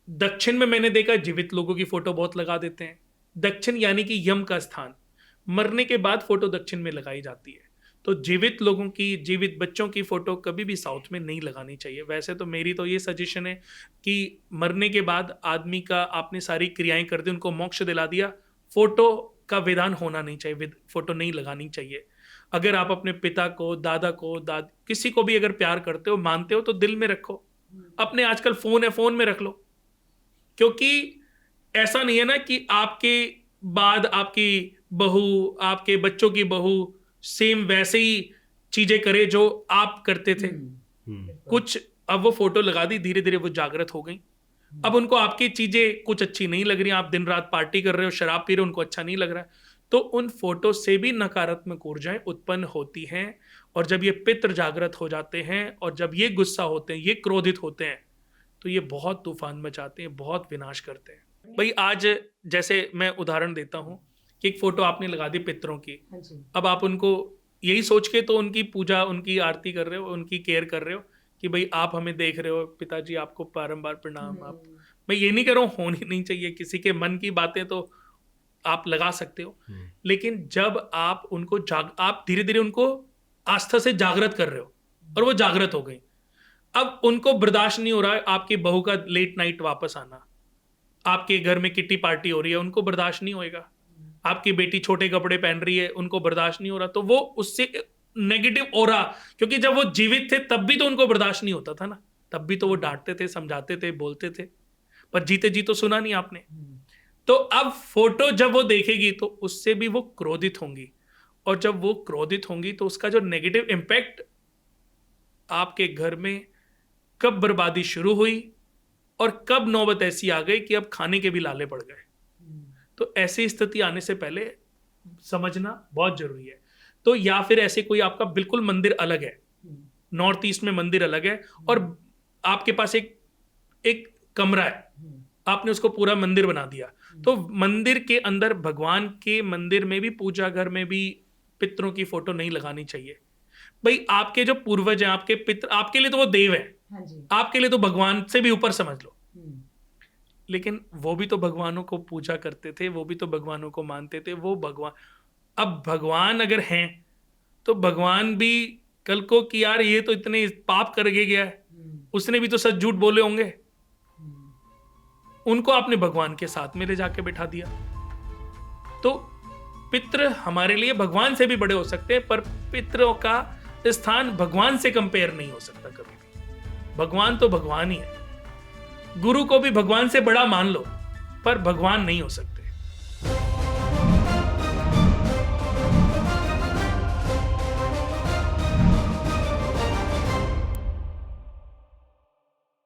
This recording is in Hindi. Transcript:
दक्षिण में मैंने देखा जीवित लोगों की फोटो बहुत लगा देते हैं। दक्षिण यानी कि यम का स्थान, मरने के बाद फोटो दक्षिण में लगाई जाती है। तो जीवित लोगों की, जीवित बच्चों की फोटो कभी भी साउथ में नहीं लगानी चाहिए। वैसे तो मेरी तो ये सजेशन है कि मरने के बाद आदमी का आपने सारी क्रियाएं कर दी, उनको मोक्ष दिला दिया, फोटो का विधान होना नहीं चाहिए, फोटो नहीं लगानी चाहिए। अगर आप अपने पिता को, दादा को, किसी को भी अगर प्यार करते हो, मानते हो, तो दिल में रखो। अपने आजकल फोन है, फोन में रख लो, क्योंकि ऐसा नहीं है ना कि आपके बाद आपकी बहू, आपके बच्चों की बहू सेम वैसे ही चीजें करे जो आप करते थे। कुछ अब वो फोटो लगा दी, धीरे धीरे वो जागृत हो गई। अब उनको आपकी चीजें कुछ अच्छी नहीं लग रही, आप दिन रात पार्टी कर रहे हो, शराब पी रहे हो, उनको अच्छा नहीं लग रहा है, तो उन फोटो से भी नकारात्मक ऊर्जाएं उत्पन्न होती हैं। और जब ये पितृ जागृत हो जाते हैं और जब ये गुस्सा होते हैं, ये क्रोधित होते हैं, तो ये बहुत तूफान मचाते हैं, बहुत विनाश करते हैं। भाई आज जैसे मैं उदाहरण देता हूं कि एक फोटो आपने लगा दी पितरों की, अब आप उनको यही सोच के तो उनकी पूजा, उनकी आरती कर रहे हो, उनकी केयर कर रहे हो कि भाई आप हमें देख रहे हो, पिताजी आपको बारंबार प्रणाम। आप, मैं ये नहीं कर रहा हूँ, होनी नहीं चाहिए, किसी के मन की बातें तो आप लगा सकते हो, लेकिन जब आप उनको आप धीरे धीरे उनको आस्था से जागृत कर रहे हो और वो जागृत हो गई, अब उनको बर्दाश्त नहीं हो रहा है आपकी बहू का लेट नाइट वापस आना, आपके घर में किट्टी पार्टी हो रही है, उनको बर्दाश्त नहीं होएगा, आपकी बेटी छोटे कपड़े पहन रही है, उनको बर्दाश्त नहीं हो रहा, तो वो उससे नेगेटिव ऑरा, क्योंकि जब वो जीवित थे तब भी तो उनको बर्दाश्त नहीं होता था ना, तब भी तो वो डांटते थे, समझाते थे, बोलते थे, पर जीते जी तो सुना नहीं आपने। तो अब फोटो जब वो देखेगी तो उससे भी वो क्रोधित होंगी, और जब वो क्रोधित होंगी तो उसका जो नेगेटिव इम्पैक्ट आपके घर में, कब बर्बादी शुरू हुई और कब नौबत ऐसी आ गई कि अब खाने के भी लाले पड़ गए। तो ऐसी स्थिति आने से पहले समझना बहुत जरूरी है। तो या फिर ऐसे कोई आपका बिल्कुल मंदिर अलग है, नॉर्थ ईस्ट में मंदिर अलग है, और आपके पास एक कमरा है, आपने उसको पूरा मंदिर बना दिया, तो मंदिर के अंदर, भगवान के मंदिर में भी, पूजा घर में भी पितरों की फोटो नहीं लगानी चाहिए। भाई आपके जो पूर्वज हैं, आपके पितर, आपके लिए तो वो देव है, आपके लिए तो भगवान से भी ऊपर समझ लो, लेकिन वो भी तो भगवानों को पूजा करते थे, वो भी तो भगवानों को मानते थे, वो भगवान, अब भगवान अगर हैं तो भगवान भी कल को कि यार ये तो इतने पाप करके गया है, उसने भी तो सच झूठ बोले होंगे, उनको आपने भगवान के साथ में ले जाके बिठा दिया। तो पितृ हमारे लिए भगवान से भी बड़े हो सकते हैं, पर पितरों का स्थान भगवान से कंपेयर नहीं हो सकता कभी भी। भगवान तो भगवान ही है, गुरु को भी भगवान से बड़ा मान लो, पर भगवान नहीं हो सकते।